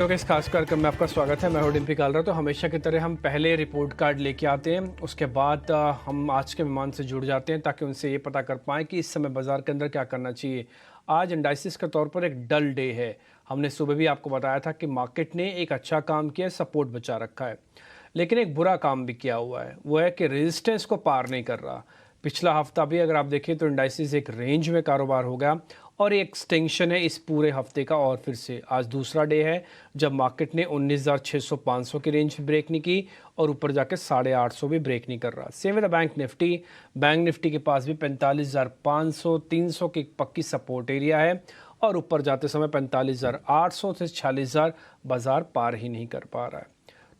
इस खास कार्यक्रम में आपका स्वागत है। मैं हूं डिम्पी कालरा। तो हमेशा की तरह हम पहले रिपोर्ट कार्ड लेके आते हैं, उसके बाद हम आज के मेहमान से जुड़ जाते हैं ताकि उनसे ये पता कर पाएँ कि इस समय बाज़ार के अंदर क्या करना चाहिए। आज इंडाइसिस के तौर पर एक डल डे है। हमने सुबह भी आपको बताया था कि मार्केट ने एक अच्छा काम किया, सपोर्ट बचा रखा है, लेकिन एक बुरा काम भी किया हुआ है। वो है कि रेजिस्टेंस को पार नहीं कर रहा। पिछला हफ्ता भी अगर आप देखें तो इंडाइसिस एक रेंज में कारोबार हो गया और एक एक्सटेंशन है इस पूरे हफ्ते का। और फिर से आज दूसरा डे है जब मार्केट ने 19,600-500 की रेंज ब्रेक नहीं की और ऊपर जाके 850 भी ब्रेक नहीं कर रहा। Same with bank Nifty. Bank Nifty के पास भी 45,500 300 की पक्की सपोर्ट एरिया है और ऊपर जाते समय 45,800 से 46,000 बाजार पार ही नहीं कर पा रहा है।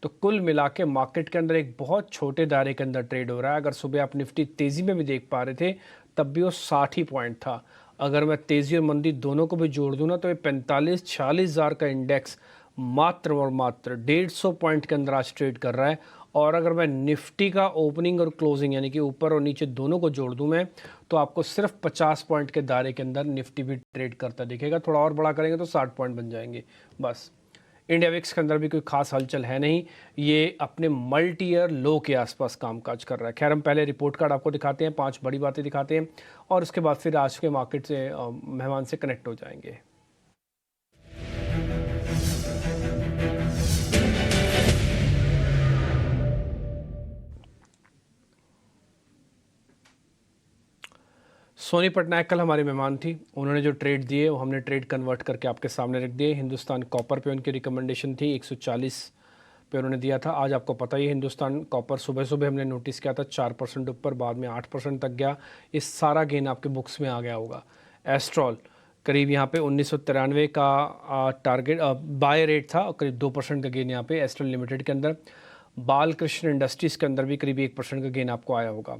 तो कुल मिला के मार्केट के अंदर एक बहुत छोटे दायरे के अंदर ट्रेड हो रहा है। अगर सुबह आप निफ्टी तेज़ी में भी देख पा रहे थे तब भी वो 60 ही पॉइंट था। अगर मैं तेज़ी और मंदी दोनों को भी जोड़ दूँ ना तो ये 45-46,000 का इंडेक्स मात्र और मात्र 150 पॉइंट के अंदर आज ट्रेड कर रहा है। और अगर मैं निफ्टी का ओपनिंग और क्लोजिंग यानी कि ऊपर और नीचे दोनों को जोड़ दूं मैं, तो आपको सिर्फ 50 पॉइंट के दायरे के अंदर निफ्टी भी ट्रेड करता दिखेगा। थोड़ा और बड़ा करेंगे तो 60 पॉइंट बन जाएंगे बस। इंडिया विक्स के अंदर भी कोई खास हलचल है नहीं, ये अपने मल्टी ईयर लो के आसपास कामकाज कर रहा है। खैर, हम पहले रिपोर्ट कार्ड आपको दिखाते हैं, 5 बड़ी बातें दिखाते हैं और उसके बाद फिर आज के मार्केट से मेहमान से कनेक्ट हो जाएंगे। सोनी पटनायक कल हमारी मेहमान थी। उन्होंने जो ट्रेड दिए वो हमने ट्रेड कन्वर्ट करके आपके सामने रख दिए। हिंदुस्तान कॉपर पे उनकी रिकमेंडेशन थी, 140 पे उन्होंने दिया था। आज आपको पता ही है हिंदुस्तान कॉपर सुबह सुबह हमने नोटिस किया था 4% ऊपर, बाद में 8% तक गया। इस सारा गेन आपके बुक्स में आ गया होगा। एस्ट्रॉल करीब यहाँ पे 1993 का टारगेट बाय रेट था और करीब 2% का गेन यहाँ पे एस्ट्रॉल लिमिटेड के अंदर। बालकृष्ण इंडस्ट्रीज़ के अंदर भी करीब 1% का गेन आपको आया होगा।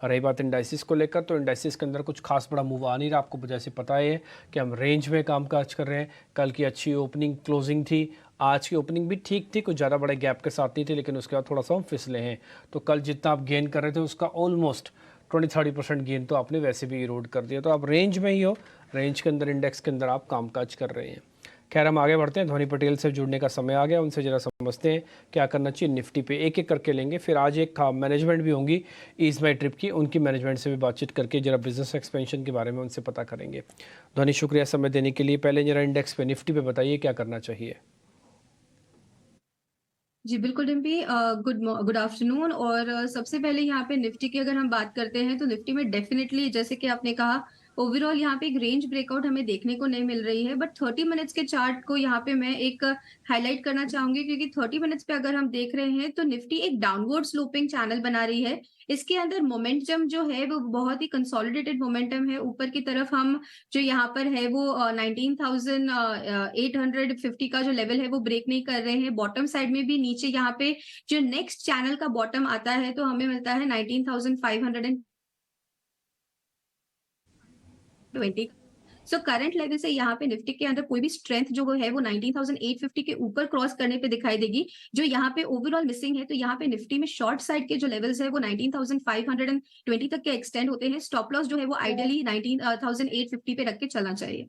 रही बात इंडाइसिस को लेकर, तो इंडाइसिस के अंदर कुछ खास बड़ा मूव आ नहीं रहा। आपको जैसे पता है कि हम रेंज में कामकाज कर रहे हैं। कल की अच्छी ओपनिंग क्लोजिंग थी, आज की ओपनिंग भी ठीक थी, कुछ ज़्यादा बड़े गैप के साथ नहीं थी, लेकिन उसके बाद थोड़ा सा हम फिसले हैं। तो कल जितना आप गेन कर रहे थे उसका ऑलमोस्ट 20-30% गेन तो आपने वैसे भी इरोड कर दिया। तो आप रेंज में ही हो, रेंज के अंदर इंडेक्स के अंदर आप कामकाज कर रहे हैं। खैर, हम आगे बढ़ते हैं। ध्वनि पटेल से जुड़ने का समय आ गया, उनसे ज़रा समझते हैं क्या करना चाहिए निफ्टी पे। एक एक करके लेंगे, फिर आज एक मैनेजमेंट भी होंगी ईज माई ट्रिप की, उनकी मैनेजमेंट से भी बातचीत करके जरा बिजनेस एक्सपेंशन के बारे में उनसे पता करेंगे। ध्वनि, शुक्रिया समय देने के लिए। पहले जरा इंडेक्स पे निफ्टी पे बताइए क्या करना चाहिए। जी बिल्कुल डिम्पी, गुड आफ्टरनून। और सबसे पहले यहाँ पे निफ्टी की अगर हम बात करते हैं तो निफ्टी में डेफिनेटली जैसे कि आपने कहा, ओवरऑल यहाँ पे एक रेंज ब्रेकआउट हमें देखने को नहीं मिल रही है। बट 30 मिनट्स के चार्ट को यहाँ पे मैं एक हाईलाइट करना चाहूंगी, क्योंकि 30 मिनट्स पे अगर हम देख रहे हैं तो निफ्टी एक डाउनवर्ड स्लोपिंग चैनल बना रही है। इसके अंदर मोमेंटम जो है वो बहुत ही कंसोलिडेटेड मोमेंटम है। ऊपर की तरफ हम जो यहाँ पर है वो 19,850 का जो लेवल है वो ब्रेक नहीं कर रहे हैं। बॉटम साइड में भी नीचे यहाँ पे जो नेक्स्ट चैनल का बॉटम आता है तो हमें मिलता है 19,520। सो करंट लेवल से यहाँ पे निफ्टी के अंदर कोई भी स्ट्रेंथ जो वो है वो 19,850 के ऊपर क्रॉस करने पे दिखाई देगी, जो यहाँ पे ओवरऑल मिसिंग है। तो यहाँ पे निफ्टी में शॉर्ट साइड के जो लेवल्स है वो 19,520 तक के एक्सटेंड होते हैं। स्टॉप लॉस जो है वो आइडियली 19,850 पे रख के चलना चाहिए।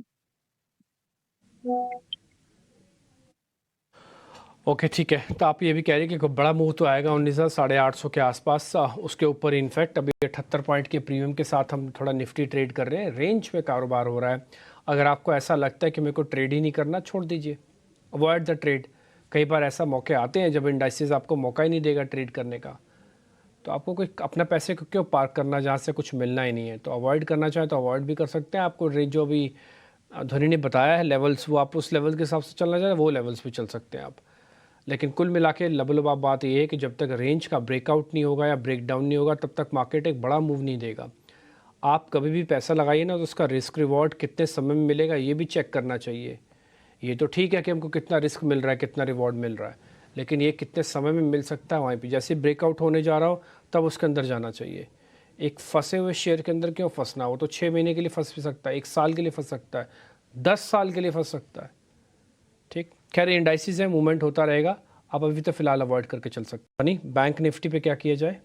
ओके, ठीक है। तो आप ये भी कह रहे हैं कि बड़ा मूव तो आएगा 19,850 के आसपास, उसके ऊपर। इनफैक्ट अभी 78 पॉइंट के प्रीमियम के साथ हम थोड़ा निफ्टी ट्रेड कर रहे हैं, रेंज में कारोबार हो रहा है। अगर आपको ऐसा लगता है कि मेरे को ट्रेड ही नहीं करना, छोड़ दीजिए, अवॉइड द ट्रेड। कई बार ऐसा मौके आते हैं जब इंडाइसिस आपको मौका ही नहीं देगा ट्रेड करने का, तो आपको कोई अपना पैसे को क्यों पार्क करना जहाँ से कुछ मिलना ही नहीं है। तो अवॉइड करना चाहें तो अवॉइड भी कर सकते हैं। आपको रेंज जो अभी ध्वनि ने बताया है लेवल्स, वो आप उस लेवल के हिसाब से चलना चाहें वो लेवल्स भी चल सकते हैं आप। लेकिन कुल मिला के लबलब बात यह है कि जब तक रेंज का ब्रेकआउट नहीं होगा या ब्रेक डाउन नहीं होगा तब तक मार्केट एक बड़ा मूव नहीं देगा। आप कभी भी पैसा लगाइए ना तो उसका रिस्क रिवॉर्ड कितने समय में मिलेगा ये भी चेक करना चाहिए। ये तो ठीक है कि हमको कितना रिस्क मिल रहा है, कितना रिवॉर्ड मिल रहा है, लेकिन ये कितने समय में मिल सकता है वहीं पे। जैसे ब्रेकआउट होने जा रहा हो तब उसके अंदर जाना चाहिए। एक फंसे हुए शेयर के अंदर क्यों फंसना, हो तो 6 महीने के लिए फंस भी सकता है, 1 साल के लिए फंस सकता है, 10 साल के लिए फंस सकता है। ठीक, खैर इंडाइसिस है, मूवमेंट होता रहेगा। आप अभी तो फिलहाल अवॉइड करके चल सकते हैं। नहीं, बैंक निफ्टी पे क्या किया जाए?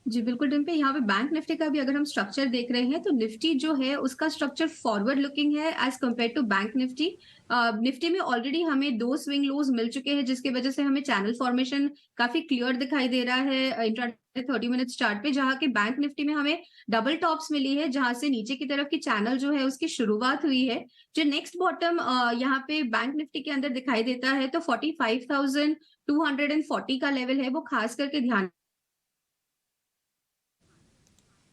जी बिल्कुल डिम्पी, यहाँ पे बैंक निफ्टी का भी अगर हम स्ट्रक्चर देख रहे हैं तो निफ्टी जो है उसका स्ट्रक्चर फॉरवर्ड लुकिंग है as compare to bank Nifty. Nifty में ऑलरेडी हमें 2 स्विंग लोज मिल चुके हैं, जिसकी वजह से हमें चैनल फॉर्मेशन काफी क्लियर दिखाई दे रहा है इंट्राडे 30 मिनट चार्ट पे, जहाँ के बैंक निफ्टी में हमें डबल टॉप्स मिली है, जहां से नीचे की तरफ की चैनल जो है उसकी शुरुआत हुई है। जो नेक्स्ट बॉटम यहाँ पे बैंक निफ्टी के अंदर दिखाई देता है तो 45,240 का लेवल है, वो खास करके ध्यान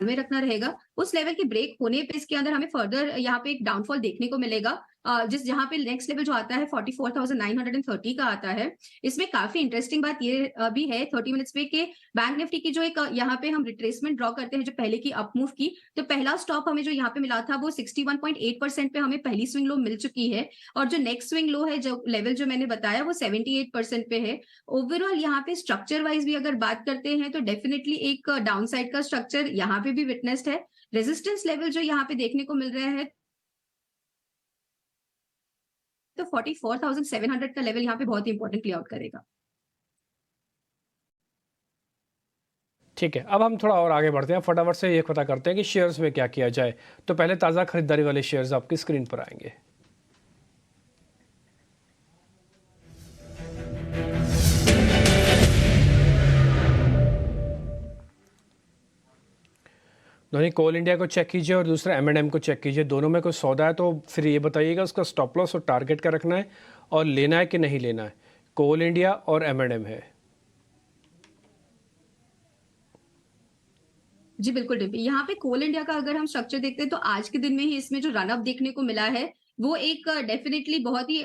में रखना रहेगा। उस लेवल के ब्रेक होने पे इसके अंदर हमें फर्दर यहाँ पे एक डाउनफॉल देखने को मिलेगा, जिस जहां पे नेक्स्ट लेवल जो आता है 44,930 का आता है। इसमें काफी इंटरेस्टिंग बात ये भी है 30 मिनट्स पे कि बैंक निफ्टी की जो एक यहाँ पे हम रिट्रेसमेंट ड्रॉ करते हैं जो पहले की अपमूव की, तो पहला स्टॉप हमें जो यहाँ पे मिला था वो 61.8% पे हमें पहली स्विंग लो मिल चुकी है, और जो नेक्स्ट स्विंग लो है जो लेवल जो मैंने बताया वो 78% पे है। ओवरऑल यहाँ पे स्ट्रक्चर वाइज भी अगर बात करते हैं तो डेफिनेटली एक डाउन साइड का स्ट्रक्चर यहाँ पे भी विटनेस्ड है। रेजिस्टेंस लेवल जो यहाँ पे देखने को मिल रहा है तो 44,700 का लेवल यहाँ पे बहुत ही इंपॉर्टेंट प्ले आउट करेगा। ठीक है, अब हम थोड़ा और आगे बढ़ते हैं, फटाफट से ये पता करते हैं कि शेयर्स में क्या किया जाए। तो पहले ताज़ा खरीदारी वाले शेयर्स आपकी स्क्रीन पर आएंगे। धोनी, कोल इंडिया को चेक कीजिए और दूसरा M&M को चेक कीजिए। दोनों में कोई सौदा है तो फिर ये बताइएगा उसका स्टॉप लॉस और टारगेट का रखना है और लेना है कि नहीं लेना है। कोल इंडिया और M&M है। जी बिल्कुल डिम्पी, यहाँ पे कोल इंडिया का अगर हम स्ट्रक्चर देखते हैं तो आज के दिन में ही इसमें जो रनअप देखने को मिला है वो एक डेफिनेटली बहुत ही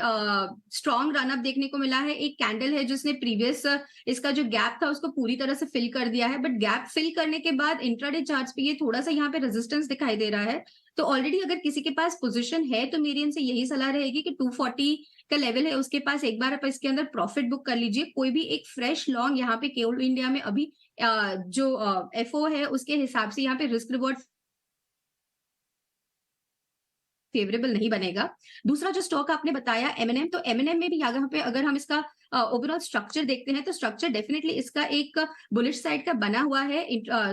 स्ट्रॉन्ग रनअप देखने को मिला है। एक कैंडल है जिसने प्रीवियस इसका जो गैप था उसको पूरी तरह से फिल कर दिया है, बट गैप फिल करने के बाद इंट्राडे चार्ट्स पे ये थोड़ा सा यहाँ पे रेजिस्टेंस दिखाई दे रहा है। तो ऑलरेडी अगर किसी के पास पोजीशन है तो मेरी इनसे यही सलाह रहेगी कि 240 का लेवल है उसके पास, एक बार आप इसके अंदर प्रॉफिट बुक कर लीजिए। कोई भी एक फ्रेश लॉन्ग यहाँ पे कोल इंडिया में अभी जो एफओ है उसके हिसाब से यहाँ पे रिस्क रिवॉर्ड फेवरेबल नहीं बनेगा। दूसरा जो स्टॉक आपने बताया M&M, तो M&M में भी यहाँ पे अगर हम इसका ओवरऑल स्ट्रक्चर देखते हैं तो स्ट्रक्चर डेफिनेटली इसका एक बुलिश साइड का बना हुआ है।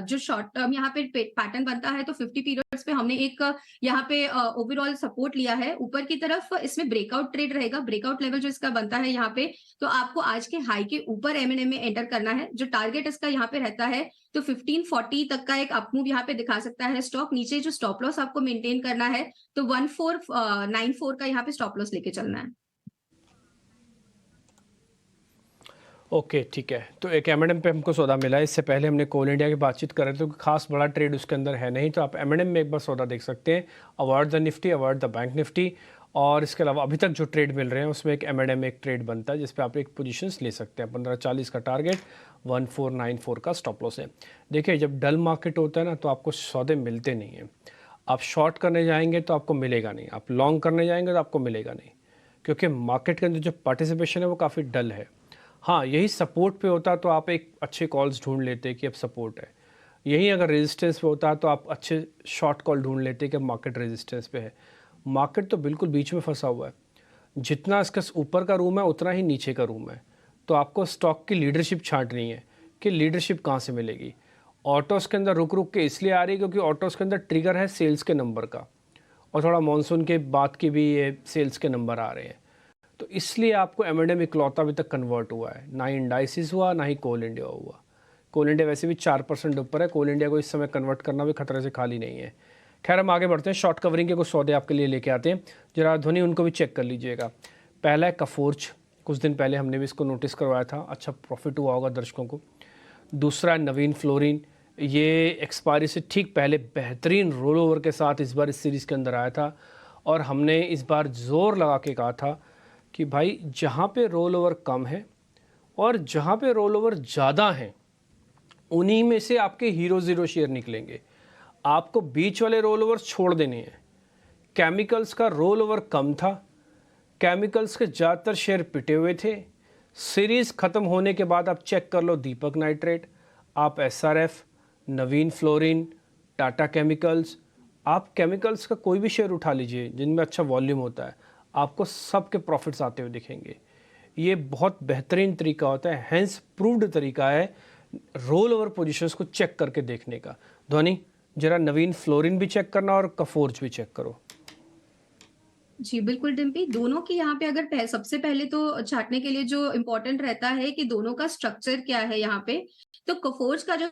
जो शॉर्ट टर्म यहाँ पे पैटर्न बनता है तो 50 पीरियड्स पे हमने एक यहाँ पे ओवरऑल सपोर्ट लिया है ऊपर की तरफ। इसमें ब्रेकआउट ट्रेड रहेगा, ब्रेकआउट लेवल जो इसका बनता है यहाँ पे, तो आपको आज के हाई के ऊपर M&M में एंटर करना है। जो टारगेट इसका यहाँ पे रहता है तो 1540 तक का एक अपमूव यहाँ पे दिखा सकता है स्टॉक। नीचे जो स्टॉप लॉस आपको मेंटेन करना है तो 1494 का यहाँ पे स्टॉप लॉस लेके चलना है। ओके, ठीक है। तो एक M&M पे हमको सौदा मिला है। इससे पहले हमने कोल इंडिया की बातचीत कर रहे थे, तो खास बड़ा ट्रेड उसके अंदर है नहीं, तो आप M&M में एक बार सौदा देख सकते हैं। Avoid the Nifty, avoid the bank Nifty. और इसके अलावा अभी तक जो ट्रेड मिल रहे हैं उसमें एक M&M एक ट्रेड बनता है जिस पे आप एक पोजीशंस ले सकते हैं। 1540 का टारगेट, 1494 का स्टॉप लॉस है। देखिए, जब डल मार्केट होता है ना तो आपको सौदे मिलते नहीं हैं। आप शॉर्ट करने जाएंगे तो आपको मिलेगा नहीं, आप लॉन्ग करने जाएंगे तो आपको मिलेगा नहीं, क्योंकि मार्केट के अंदर जो पार्टिसिपेशन है वो काफ़ी डल है। हाँ, यही सपोर्ट पे होता तो आप एक अच्छे कॉल्स ढूंढ लेते कि अब सपोर्ट है। यही अगर रेजिस्टेंस पे होता तो आप अच्छे शॉर्ट कॉल ढूंढ लेते कि अब मार्केट रेजिस्टेंस पे है। मार्केट तो बिल्कुल बीच में फंसा हुआ है। जितना इसका ऊपर का रूम है उतना ही नीचे का रूम है। तो आपको स्टॉक की लीडरशिप छांटनी है कि लीडरशिप कहाँ से मिलेगी। ऑटोज़ के अंदर रुक रुक के इसलिए आ रही है क्योंकि ऑटोज़ के अंदर ट्रिगर है सेल्स के नंबर का, और थोड़ा मानसून के बाद की भी ये सेल्स के नंबर आ रहे हैं। तो इसलिए आपको M&M इकलौता अभी तक कन्वर्ट हुआ है, ना ही इंडाइसिस हुआ ना ही कोल इंडिया हुआ। कोल इंडिया वैसे भी 4% ऊपर है, कोल इंडिया को इस समय कन्वर्ट करना भी खतरे से खाली नहीं है। खैर, हम आगे बढ़ते हैं, शॉर्ट कवरिंग के कुछ सौदे आपके लिए लेके आते हैं। जरा ध्वनि उनको भी चेक कर लीजिएगा। पहला है कफोर्ज, कुछ दिन पहले हमने भी इसको नोटिस करवाया था, अच्छा प्रॉफिट हुआ होगा दर्शकों को। दूसरा है नवीन फ्लोरिन, ये एक्सपायरी से ठीक पहले बेहतरीन रोल ओवर के साथ इस बार इस सीरीज़ के अंदर आया था, और हमने इस बार ज़ोर लगा के कहा था कि भाई जहाँ पे रोल ओवर कम है और जहाँ पे रोल ओवर ज़्यादा हैं उन्हीं में से आपके हीरो ज़ीरो शेयर निकलेंगे। आपको बीच वाले रोल ओवर छोड़ देने हैं। केमिकल्स का रोल ओवर कम था, केमिकल्स के ज़्यादातर शेयर पिटे हुए थे। सीरीज़ ख़त्म होने के बाद आप चेक कर लो दीपक नाइट्रेट, आप SRF, नवीन फ्लोरिन, टाटा केमिकल्स, आप केमिकल्स का कोई भी शेयर उठा लीजिए जिनमें अच्छा वॉल्यूम होता है, आपको सबके प्रॉफिट्स आते हुए दिखेंगे। ये बहुत बेहतरीन तरीका होता है, हैंस प्रूव्ड तरीका है रोल ओवर पोजीशंस को चेक करके देखने का। ध्वनि, जरा नवीन फ्लोरिन भी चेक करना और कफोर्ज भी चेक करो। जी बिल्कुल डिम्पी, दोनों की यहाँ पे अगर सबसे पहले तो छांटने के लिए जो इम्पोर्टेंट रहता है कि दोनों का स्ट्रक्चर क्या है यहाँ पे। तो कफोर्ज का जो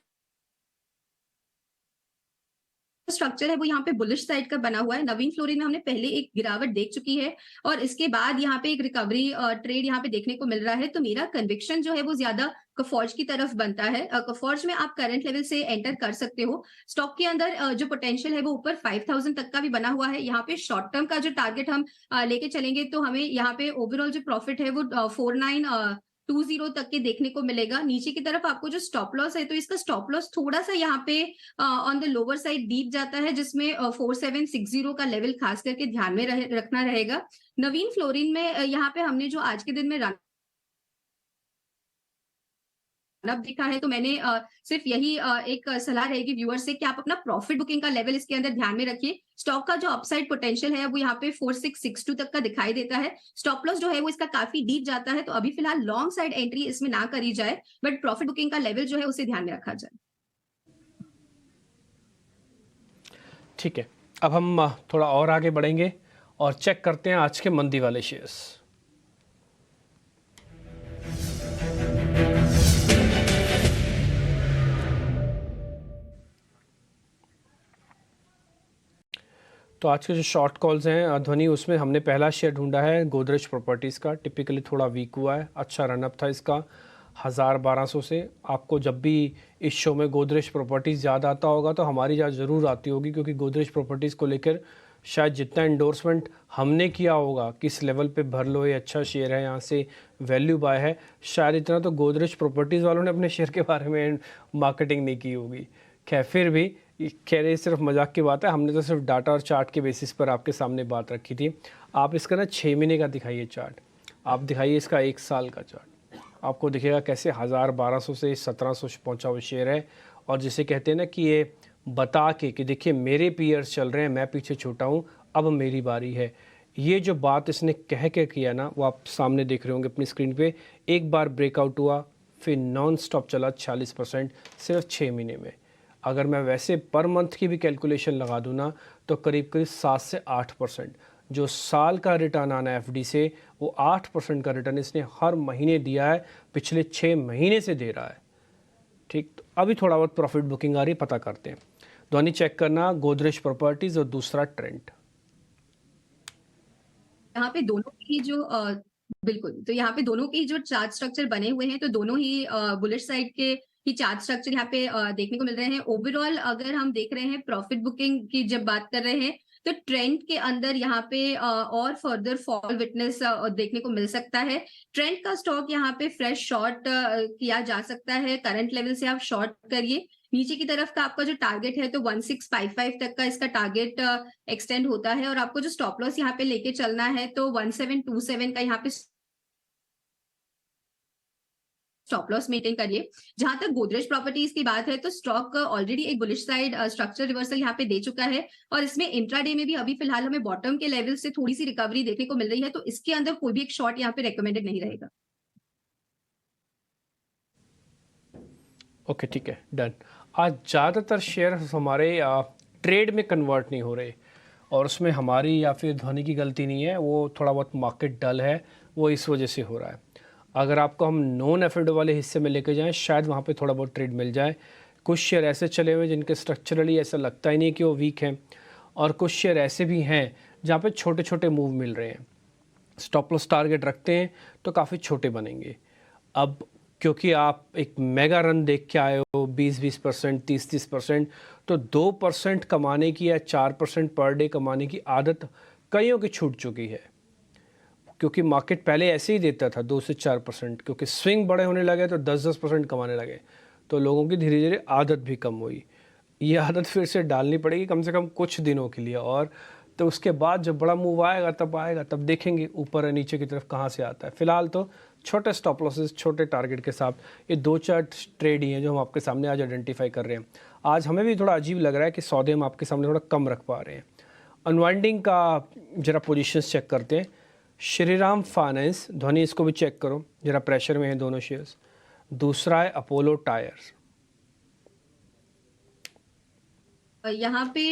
स्ट्रक्चर है वो यहाँ पे बुलिश साइड का बना हुआ है। नवीन फ्लोरिन में हमने पहले एक गिरावट देख चुकी है और इसके बाद यहाँ पे एक रिकवरी ट्रेड यहाँ पे देखने को मिल रहा है। तो मेरा कन्विक्शन जो है वो ज्यादा कफॉर्ज की तरफ बनता है। कफॉर्ज में आप करंट लेवल से एंटर कर सकते हो। स्टॉक के अंदर जो पोटेंशियल है वो ऊपर 5000 तक का भी बना हुआ है। यहाँ पे शॉर्ट टर्म का जो टारगेट हम लेके चलेंगे तो हमें यहाँ पे ओवरऑल जो प्रॉफिट है वो 4920 तक के देखने को मिलेगा। नीचे की तरफ आपको जो स्टॉप लॉस है तो इसका स्टॉप लॉस थोड़ा सा यहाँ पे on the lower side deep जाता है, जिसमें 4760 का लेवल खास करके ध्यान में रखना रहेगा। नवीन फ्लोरिन में यहाँ पे हमने जो आज के दिन में अब देखा है तो मैंने सिर्फ यही एक सलाह रहेगी व्यूअर से कि आप अपना प्रॉफिट बुकिंग का लेवल इसके अंदर ध्यान में रखिए। स्टॉक का जो अपसाइड पोटेंशियल है वो यहाँ पे 4662 तक का दिखाई देता है। स्टॉप लॉस जो है वो इसका काफी डीप जाता है, तो अभी फिलहाल लॉन्ग साइड एंट्री इसमें ना करी जाए, बट प्रॉफिट बुकिंग का लेवल जो है उसे ध्यान में रखा जाए। ठीक है, अब हम थोड़ा और आगे बढ़ेंगे और चेक करते हैं आज के मंदी वाले शेयर्स। तो आज के जो शॉर्ट कॉल्स हैं ध्वनि, उसमें हमने पहला शेयर ढूंढा है गोदरेज प्रॉपर्टीज़ का। टिपिकली थोड़ा वीक हुआ है, अच्छा रनअप था इसका 1200 से। आपको जब भी इस शो में गोदरेज प्रॉपर्टीज़ याद आता होगा तो हमारी याद ज़रूर आती होगी, क्योंकि गोदरेज प्रॉपर्टीज़ को लेकर शायद जितना इंडोर्समेंट हमने किया होगा किस लेवल पे भर लो ये अच्छा शेयर है, यहाँ से वैल्यू बाय है, शायद इतना तो गोदरेज प्रॉपर्टीज़ वालों ने अपने शेयर के बारे में मार्केटिंग नहीं की होगी। खैर, फिर भी कह रहे सिर्फ मजाक की बात है, हमने तो सिर्फ डाटा और चार्ट के बेसिस पर आपके सामने बात रखी थी। आप इसका ना 6 महीने का दिखाइए चार्ट, आप दिखाइए इसका 1 साल का चार्ट, आपको दिखेगा कैसे 1200 से 1700 पहुंचा हुआ शेयर है। और जिसे कहते हैं ना कि ये बता के कि देखिए मेरे पीयर्स चल रहे हैं, मैं पीछे छूटा हूँ, अब मेरी बारी है, ये जो बात इसने कह के किया ना वो आप सामने देख रहे होंगे अपनी स्क्रीन पे। एक बार ब्रेकआउट हुआ, फिर नॉन स्टॉप चला 40% सिर्फ 6 महीने में। अगर मैं वैसे पर मंथ की भी कैलकुलेशन लगा दूँ ना तो करीब करीब 7 से 8% जो साल का रिटर्न आना है एफडी से, वो 8% का रिटर्न इसने हर महीने दिया है, पिछले 6 महीने से दे रहा है। ठीक, तो अभी थोड़ा बहुत प्रॉफिट बुकिंग आ रही है, पता करते हैं। दोनों चेक करना, गोदरेज प्रॉपर्टीज और दूसरा ट्रेंड। यहाँ पे दोनों की जो बिल्कुल, तो यहाँ पे दोनों की जो चार्ट स्ट्रक्चर बने हुए हैं तो दोनों ही बुलिश साइड के ही चार्ट स्ट्रक्चर यहाँ पे देखने को मिल रहे हैं। ओवरऑल अगर हम देख रहे हैं प्रॉफिट बुकिंग की जब बात कर रहे हैं तो ट्रेंड के अंदर यहाँ पे और फर्दर फॉल विटनेस देखने को मिल सकता है। ट्रेंड का स्टॉक यहाँ पे फ्रेश शॉर्ट किया जा सकता है, करंट लेवल से आप शॉर्ट करिए। नीचे की तरफ का आपका जो टारगेट है तो 1655 तक का इसका टारगेट एक्सटेंड होता है, और आपको जो स्टॉप लॉस यहाँ पे लेके चलना है तो 1727 का यहाँ पे स्टॉप लॉस मेंटेन करिए। जहां तक गोदरेज प्रॉपर्टीज की बात है तो स्टॉक ऑलरेडी एक बुलिश साइड स्ट्रक्चर रिवर्सल यहाँ पे दे चुका है, और इसमें इंट्राडे में भी अभी फिलहाल हमें बॉटम के लेवल से थोड़ी सी रिकवरी देखने को मिल रही है, तो इसके अंदर कोई भी एक शॉर्ट यहाँ पे रेकमेंडेड नहीं रहेगा। ओके, ठीक है, डन। आज ज़्यादातर शेयर हमारे ट्रेड में कन्वर्ट नहीं हो रहे, और उसमें हमारी या फिर ध्वनि की गलती नहीं है, वो थोड़ा बहुत मार्केट डल है, वो इस वजह से हो रहा है। अगर आपको हम नॉन एफएड वाले हिस्से में लेके जाएं शायद वहाँ पे थोड़ा बहुत ट्रेड मिल जाए। कुछ शेयर ऐसे चले हुए जिनके स्ट्रक्चरली ऐसा लगता ही नहीं कि वो वीक हैं, और कुछ शेयर ऐसे भी हैं जहाँ पे छोटे छोटे मूव मिल रहे हैं। स्टॉप लॉस टारगेट रखते हैं तो काफ़ी छोटे बनेंगे। अब क्योंकि आप एक मेगा रन देख के आए हो 20% 30% तो 2% कमाने की या 4% पर डे कमाने की आदत कईयों की छूट चुकी है, क्योंकि मार्केट पहले ऐसे ही देता था 2 से 4%, क्योंकि स्विंग बड़े होने लगे तो 10% कमाने लगे, तो लोगों की धीरे धीरे आदत भी कम हुई। ये आदत फिर से डालनी पड़ेगी कम से कम कुछ दिनों के लिए, और तो उसके बाद जब बड़ा मूव आएगा तब देखेंगे ऊपर और नीचे की तरफ कहाँ से आता है। फिलहाल तो छोटे स्टॉप लॉसेस छोटे टारगेट के साथ ये 2-4 ट्रेड ही हैं जो हम आपके सामने आज आइडेंटिफाई कर रहे हैं। आज हमें भी थोड़ा अजीब लग रहा है कि सौदे हम आपके सामने थोड़ा कम रख पा रहे हैं। अनवाइंडिंग का जरा पोजीशंस चेक करते हैं। श्रीराम फाइनेंस, ध्वनि इसको भी चेक करो, जरा प्रेशर में है दोनों शेयर्स। दूसरा है अपोलो टायर्स। यहाँ पे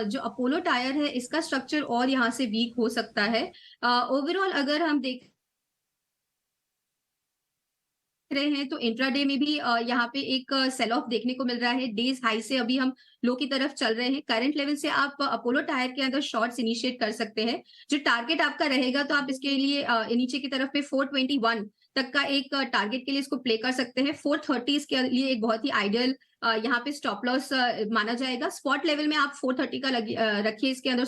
जो अपोलो टायर है इसका स्ट्रक्चर और यहाँ से वीक हो सकता है। ओवरऑल अगर हम देख रहे हैं तो इंट्राडे में भी यहाँ पे एक सेल ऑफ देखने को मिल रहा है। डेज हाई से अभी हम लो की तरफ चल रहे हैं। करंट लेवल से आप अपोलो टायर के अंदर शॉर्ट्स इनिशिएट कर सकते हैं। जो टारगेट आपका रहेगा तो आप इसके लिए नीचे की तरफ पे 421 तक का एक टारगेट के लिए इसको प्ले कर सकते हैं। 430 इसके लिए एक बहुत ही आइडियल यहाँ पे स्टॉप लॉस माना जाएगा। स्पॉट लेवल में आप 430 का रखिए, इसके अंदर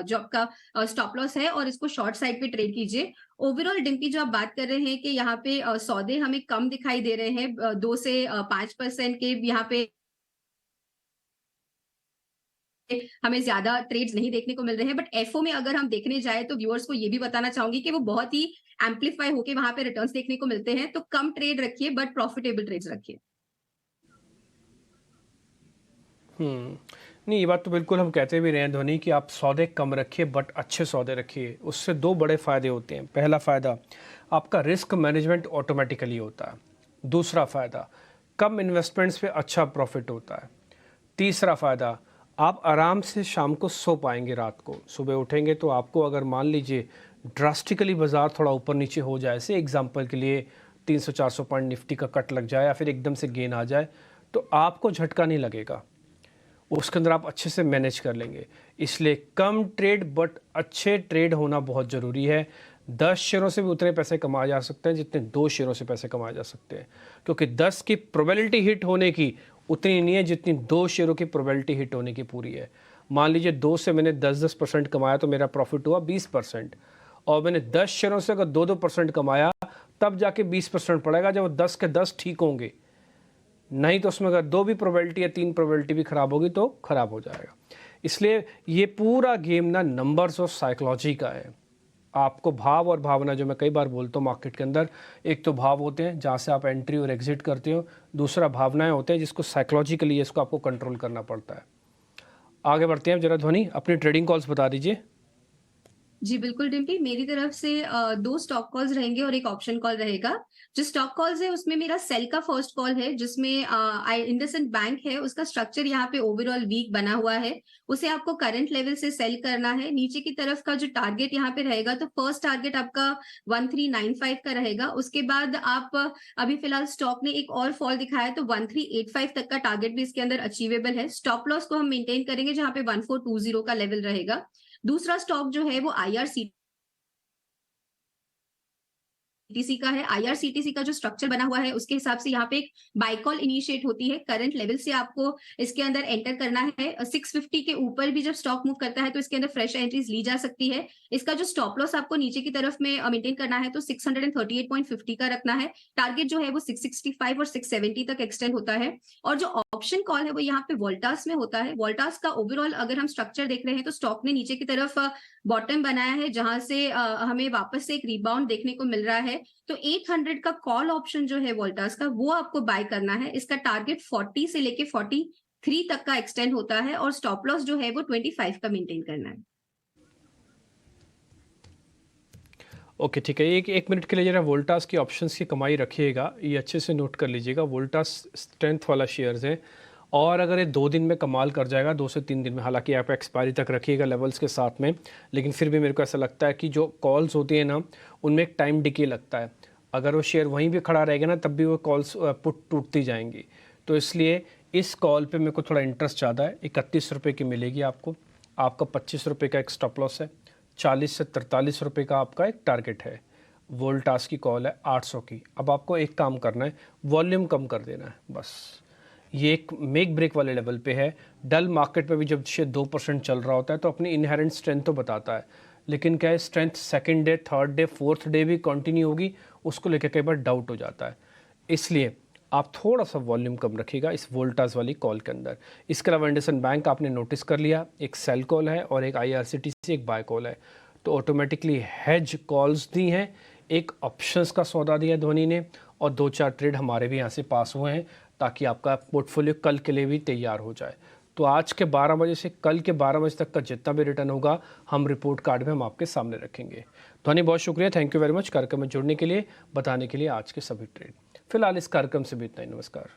जो आपका स्टॉप लॉस है, और इसको शॉर्ट साइड पे ट्रेड कीजिए। ओवरऑल डिम्पी जो आप बात कर रहे हैं कि यहाँ पे सौदे हमें कम दिखाई दे रहे हैं, 2 से 5% के यहाँ पे हमें ज्यादा ट्रेड्स नहीं देखने को मिल रहे हैं। बट एफओ में अगर हम देखने जाए तो व्यूअर्स को ये भी बताना चाहूंगी कि वो बहुत ही एम्पलीफाई होके वहां पे रिटर्न्स देखने को मिलते हैं। तो कम ट्रेड रखिए बट प्रॉफिटेबल ट्रेड्स रखिए। नहीं, ये बात तो बिल्कुल हम कहते भी रहे हैं धोनी कि आप सौदे कम रखिए बट अच्छे सौदे रखिए। उससे दो बड़े फ़ायदे होते हैं। पहला फ़ायदा, आपका रिस्क मैनेजमेंट ऑटोमेटिकली होता है। दूसरा फ़ायदा, कम इन्वेस्टमेंट्स पे अच्छा प्रॉफिट होता है। तीसरा फ़ायदा, आप आराम से शाम को सो पाएंगे। रात को सुबह उठेंगे तो आपको अगर मान लीजिए ड्रास्टिकली बाज़ार थोड़ा ऊपर नीचे हो जाए, से एग्जांपल के लिए 300-400 पॉइंट निफ्टी का कट लग जाए या फिर एकदम से गेन आ जाए, तो आपको झटका नहीं लगेगा। उसके अंदर आप अच्छे से मैनेज कर लेंगे। इसलिए कम ट्रेड बट अच्छे ट्रेड होना बहुत ज़रूरी है। 10 शेयरों से भी उतने पैसे कमाए जा सकते हैं जितने 2 शेयरों से पैसे कमाए जा सकते हैं, क्योंकि 10 की प्रोबेबिलिटी हिट होने की उतनी नहीं है जितनी 2 शेयरों की प्रोबेबिलिटी हिट होने की पूरी है। मान लीजिए 2 से मैंने 10% कमाया तो मेरा प्रॉफिट हुआ 20%, और मैंने 10 शेयरों से अगर 2% कमाया तब जाके 20% पड़ेगा जब 10 के 10 ठीक होंगे। नहीं तो उसमें अगर 2 भी प्रोबेबिलिटी या 3 प्रोबेबिलिटी भी खराब होगी तो खराब हो जाएगा। इसलिए ये पूरा गेम ना नंबर्स और साइकोलॉजी का है। आपको भाव और भावना, जो मैं कई बार बोलता हूँ मार्केट के अंदर, एक तो भाव होते हैं जहाँ से आप एंट्री और एग्जिट करते हो, दूसरा भावनाएं होते हैं जिसको साइकोलॉजिकली इसको आपको कंट्रोल करना पड़ता है। आगे बढ़ते हैं जरा ध्वनि, अपनी ट्रेडिंग कॉल्स बता दीजिए। जी बिल्कुल डिम्पी, मेरी तरफ से 2 स्टॉक कॉल्स रहेंगे और एक ऑप्शन कॉल रहेगा। जो स्टॉक कॉल्स है उसमें मेरा सेल का फर्स्ट कॉल है, जिसमें इंडसइंड बैंक है, उसका स्ट्रक्चर यहाँ पे ओवरऑल वीक बना हुआ है। उसे आपको करंट लेवल से सेल करना है। नीचे की तरफ का जो टारगेट यहाँ पे रहेगा, तो फर्स्ट टारगेट आपका 1395 का रहेगा। उसके बाद आप अभी फिलहाल स्टॉक ने एक और फॉल दिखाया तो 1385 तक का टारगेट भी इसके अंदर अचीवेबल है। स्टॉप लॉस को हम मेंटेन करेंगे जहाँ पे 1420 का लेवल रहेगा। दूसरा स्टॉक जो है वो आईआरसीटीसी का है। आईआरसीटीसी का जो स्ट्रक्चर बना हुआ है उसके हिसाब से यहाँ पे एक बाय कॉल इनिशिएट होती है। करंट लेवल से आपको इसके अंदर एंटर करना है। 650 के ऊपर भी जब स्टॉक मूव करता है तो इसके अंदर फ्रेश एंट्रीज ली जा सकती है। इसका जो स्टॉप लॉस आपको नीचे की तरफ में मेंटेन करना है तो 638.50 का रखना है। टारगेट जो है वो 665 और 670 तक एक्सटेंड होता है। और जो ऑप्शन कॉल है वो यहाँ पे वोल्टास में होता है। वोल्टास का ओवरऑल अगर हम स्ट्रक्चर देख रहे हैं तो स्टॉक ने नीचे की तरफ बॉटम बनाया है, जहां से हमें वापस से एक रिबाउंड देखने को मिल रहा है। तो 800 का कॉल ऑप्शन जो है वोल्टास का, वो आपको बाय करना है। इसका टारगेट 40 से लेके 43 तक का एक्सटेंड होता है, और स्टॉप लॉस जो है वो 25 का मेंटेन करना है। ओके ठीक है, एक मिनट के लिए जरा वोल्टास की ऑप्शंस की कमाई रखिएगा, ये अच्छे से नोट कर लीजिएगा। वोल्टास स्ट्रेंथ वाला शेयर्स है, और अगर ये 2 दिन में कमाल कर जाएगा, 2 से 3 दिन में, हालांकि आप एक्सपायरी तक रखिएगा लेवल्स के साथ में, लेकिन फिर भी मेरे को ऐसा लगता है कि जो कॉल्स होती है ना, उनमें एक टाइम डिके लगता है। अगर वो शेयर वहीं भी खड़ा रहेगा ना, तब भी वो कॉल्स पुट टूटती जाएंगी। तो इसलिए इस कॉल पे मेरे को थोड़ा इंटरेस्ट ज़्यादा है। 31 रुपये की मिलेगी आपको। आपका 25 रुपये का एक स्टॉप लॉस है। 40 से 43 रुपये का आपका एक टारगेट है। वोल्टास की कॉल है 800 की। अब आपको एक काम करना है, वॉल्यूम कम कर देना है बस। ये एक मेक ब्रेक वाले लेवल पे है। डल मार्केट में भी जब शेयर 2% चल रहा होता है तो अपनी इनहेरेंट स्ट्रेंथ तो बताता है, लेकिन क्या है, strength second day, third day, fourth day भी कंटिन्यू होगी, उसको लेकर कई बार डाउट हो जाता है। इसलिए आप थोड़ा सा वॉल्यूम कम रखिएगा इस वोल्टास वाली कॉल के अंदर। इसके अलावा इंडसइंड बैंक आपने नोटिस कर लिया, एक सेल कॉल है और एक आईआरसीटीसी एक बाय कॉल है। तो ऑटोमेटिकली हेज कॉल्स दी हैं, एक ऑप्शंस का सौदा दिया धोनी ने, और 2-4 ट्रेड हमारे भी यहाँ से पास हुए हैं, ताकि आपका पोर्टफोलियो कल के लिए भी तैयार हो जाए। तो आज के 12 बजे से कल के 12 बजे तक का जितना भी रिटर्न होगा, हम रिपोर्ट कार्ड में हम आपके सामने रखेंगे। धोनी बहुत शुक्रिया, थैंक यू वेरी मच कार्यक्रम में जुड़ने के लिए, बताने के लिए आज के सभी ट्रेड। फिलहाल इस कार्यक्रम से भी इतना ही। नमस्कार।